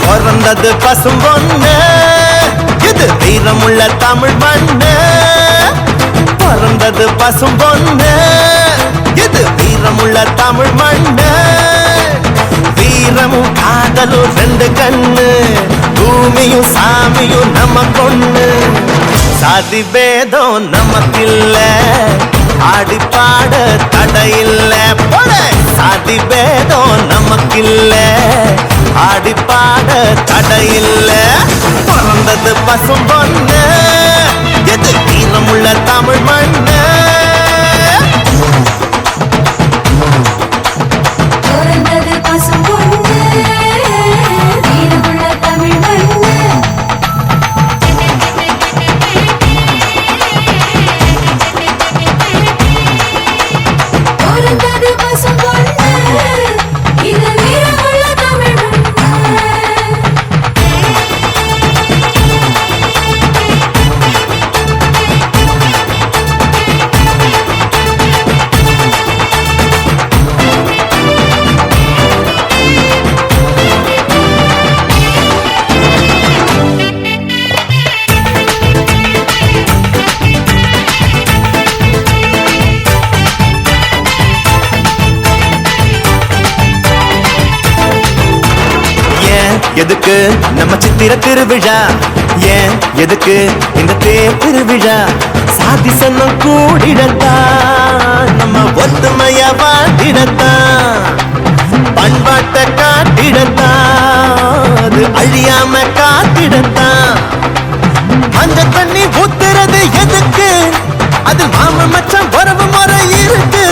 பிறந்தது பசும் பொண்ணு இது வீரமுள்ள தமிழ் மண்ணு பிறந்தது பசும் பொண்ணு இது வீரமுள்ள தமிழ் மண்ணு வீரமும் காதலும் ரெண்டு கண்ணு பூமியும் சாமியும் நம்ம பொண்ணு சாதி பேதம் நமக்கில்ல ஆடி பாட தடையில்ல போல சாதி பேதம் நமக்கில்ல ஆடி பாட தடையில்ல பிறந்தது பசும் பொண்ணு எது வீரமுள்ள தமிழ் மண்ணு பிறந்தது பசும் பொண்ணு வீரமுள்ள தமிழ் மண்ணு பிறந்தது பசும் பொண்ணு இது வீரமுள்ள தமிழ் எதுக்கு நம்ம சித்திர திருவிழா ஏன் எதுக்கு இந்த தேர் திருவிழா சாதி சன்னம் கூடிடத்தான் நம்ம ஒத்துமைய வாட்டிடத்தான் பண்பாட்டை காட்டிடத்தான் அது அழியாம காத்திடத்தான் மஞ்ச தண்ணி ஊத்துறது எதுக்கு அது மாம மச்சான் உறவு முறை இருக்கு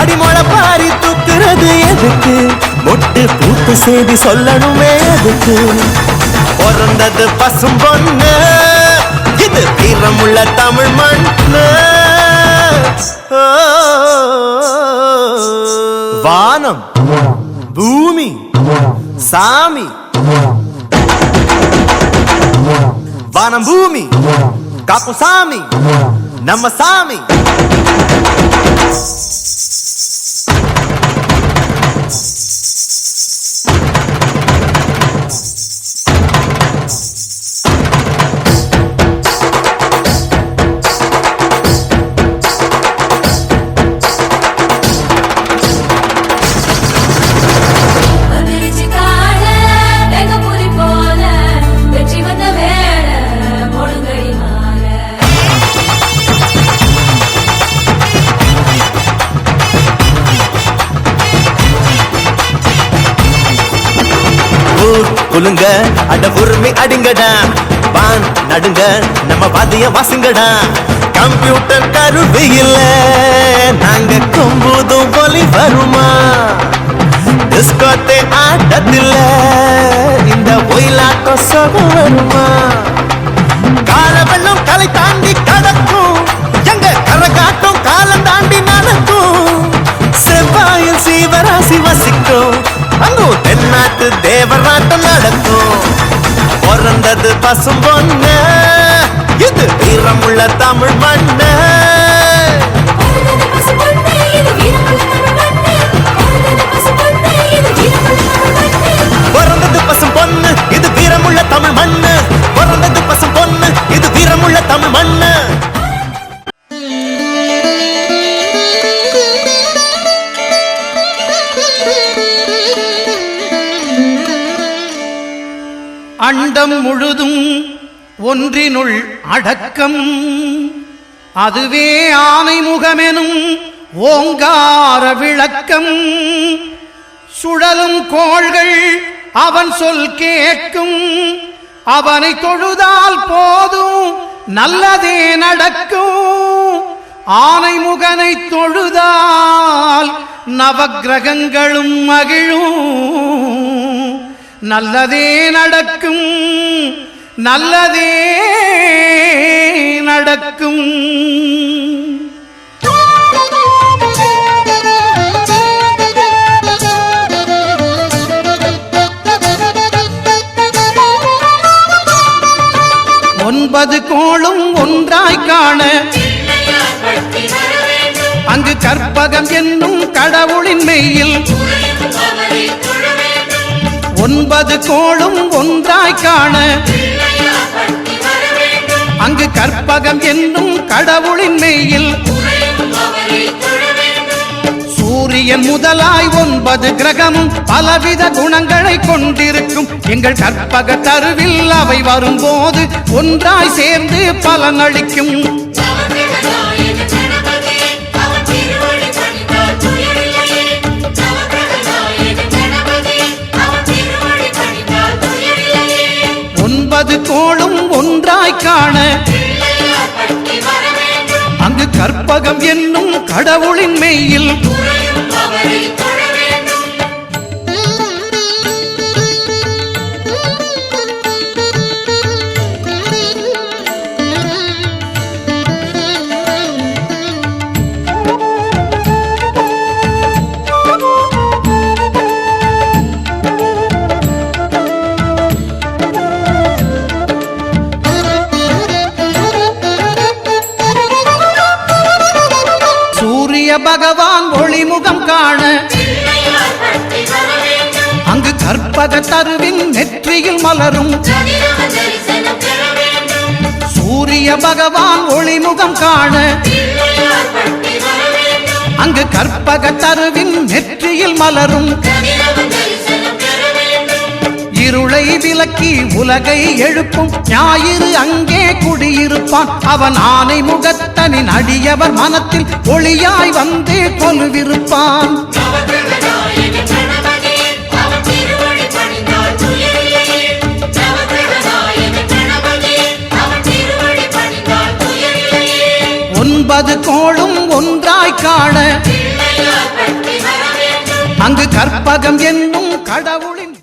அடிமொழ பாரி தூக்குறது எதுக்கு மொட்டு பூத்து செய்தி சொல்லணுமே அதுக்கு பிறந்தது பசும் பொண்ணு இது வீரமுள்ள தமிழ் மண்ணு வானம் பூமி சாமி வானம் பூமி காப்பு சாமி நம்ம சாமி குலுங்க அட உரிமை அடிங்கடா வான் நடுங்க நம்ம வாதிய வாசுங்கடா கம்ப்யூட்டர் கருவி இல்ல நாங்க கும்புதும் ஒலி வருமா டிஸ்கோத்தே ஆட்டத்தில்ல இந்த ஒயிலாட்டம் சொகம் வருமா கால வெள்ளம் கலை தாண்டி கடக்கும் எங்க கரகாட்டம் காலம் தாண்டி நடக்கும் செவ்வாயில் சீவராசி வசிக்கும் அங்கோ தென்னாட்டு தேவராட்டம் நடக்கும் பிறந்தது பசும் பொண்ணு இது வீரமுள்ள தமிழ் மண்ணு பிறந்தது பசும் பொண்ணு இது வீரமுள்ள தமிழ் மண்ணு பிறந்தது பசும் பொண்ணு இது வீரமுள்ள தமிழ் மண்ணு அண்டம் முழுதும் ஒன்றினுள் அடக்கம் அதுவே ஆனை முகமெனும் ஓங்கார விளக்கம். சுழலும் கோள்கள் அவன் சொல் கேட்கும். அவனை தொழுதால் போதும் நல்லதே நடக்கும். ஆனை முகனை தொழுதால் நவக்கிரகங்களும் மகிழும். நல்லதே நடக்கும், நல்லதே நடக்கும். ஒன்பது கோளும் ஒன்றாய் காண அங்கு கற்பகம் என்னும் கடவுளின் மெய்யில். ஒன்பது கோளும் ஒன்றாய் காண அங்கு கற்பகம் என்னும் கடவுளின் மெய்யில். சூரியன் முதலாய் 9 கிரகமும் பலவித குணங்களை கொண்டிருக்கும். எங்கள் கற்பக தருவில் அவை வரும்போது ஒன்றாய் சேர்ந்து பலனளிக்கும். ஒன்பது கோளும் ஒன்றாய் காண அங்கு கற்பகம் என்னும் கடவுளின் மெய்யில். பகவான் ஒளிமுகம் காண அங்கு கற்பக தருவின் நெற்றியில் மலரும். சூரிய பகவான் ஒளிமுகம் காண அங்கு கற்பக தருவின் நெற்றியில் மலரும். இருளை விலக்கி உலகை எழுப்பும் ஞாயிறு அங்கே குடியிருப்பான். அவன் ஆனை முகத்தனின் அடியவர் மனத்தில் ஒளியாய் வந்து கொலுவிருப்பான். ஒன்பது கோளும் ஒன்றாய் காண அங்கு கற்பகம் என்னும் கடவுள்